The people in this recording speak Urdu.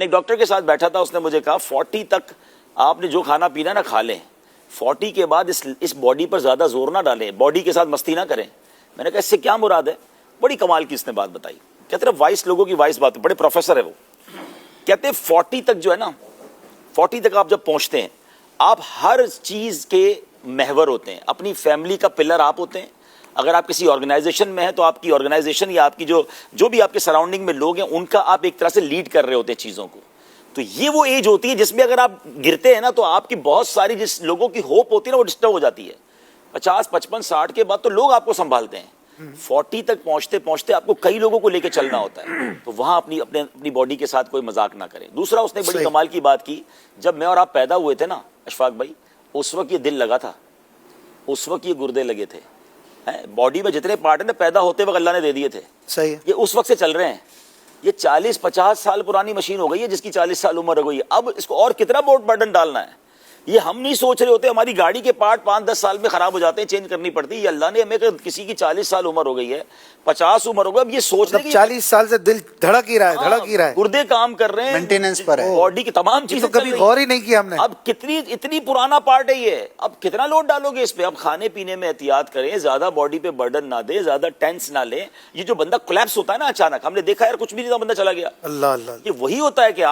ایک ڈاکٹر کے ساتھ بیٹھا تھا, اس نے مجھے کہا 40 تک آپ نے جو کھانا پینا نہ کھا لیں, 40 کے بعد اس باڈی پر زیادہ زور نہ ڈالیں, باڈی کے ساتھ مستی نہ کریں. میں نے کہا اس سے کیا مراد ہے؟ بڑی کمال کی اس نے بات بتائی. کہتے ہیں وائس لوگوں کی وائس بات, بڑے پروفیسر ہے وہ. کہتے ہیں 40 تک جو ہے نا, 40 تک آپ جب پہنچتے ہیں, آپ ہر چیز کے محور ہوتے ہیں, اپنی فیملی کا پلر آپ ہوتے ہیں. اگر آپ کسی آرگنائزیشن میں ہیں تو آپ کی آرگنائزیشن یا آپ کی جو بھی آپ کے سراؤنڈنگ میں لوگ ہیں ان کا آپ ایک طرح سے لیڈ کر رہے ہوتے ہیں چیزوں کو. تو یہ وہ ایج ہوتی ہے جس میں اگر آپ گرتے ہیں نا تو آپ کی بہت ساری جس لوگوں کی ہوپ ہوتی ہے نا وہ ڈسٹرب ہو جاتی ہے. 50 55 60 کے بعد تو لوگ آپ کو سنبھالتے ہیں. 40 تک پہنچتے پہنچتے آپ کو کئی لوگوں کو لے کے چلنا ہوتا ہے. تو وہاں اپنی باڈی کے ساتھ کوئی مذاق نہ کریں. دوسرا اس نے بڑی کمال کی بات کی, جب میں اور آپ پیدا ہوئے تھے نا اشفاق بھائی, اس وقت یہ دل لگا تھا, اس وقت یہ گردے لگے تھے. باڈی میں جتنے پارٹ ہیں نا پیدا ہوتے وقت اللہ نے دے دیے تھے, صحیح, یہ اس وقت سے چل رہے ہیں. یہ 40-50 سال پرانی مشین ہو گئی ہے جس کی 40 سال عمر ہو گئی ہے. اب اس کو اور کتنا برڈن ڈالنا ہے, یہ ہم نہیں سوچ رہے ہوتے. ہماری گاڑی کے پارٹ 5-10 سال میں خراب ہو جاتے ہیں, چینج کرنی پڑتی ہے. یہ اللہ نے ہمیں کسی کی 40 سال عمر ہو گئی ہے, 50 عمر ہو گئی, اب یہ سوچ رہے 40 سال سے دل دھڑک ہی رہا ہے, دھڑک ہی رہا ہے, گردے کام کر رہے ہیں, مینٹیننس پر ہے, باڈی کی تمام چیزیں کبھی غور ہی نہیں کیا ہم نے. اب اتنی پرانا پارٹ ہے یہ, اب کتنا لوڈ ڈالو گے اس پہ. اب کھانے پینے میں احتیاط کریں, زیادہ باڈی پہ برڈن نہ دیں, زیادہ ٹینس نہ لیں. یہ جو بندہ کولیپس ہوتا ہے نا اچانک, ہم نے دیکھا یار کچھ بھی نہیں تھا بندہ چلا گیا, اللہ اللہ, یہ وہی ہوتا ہے کہ آپ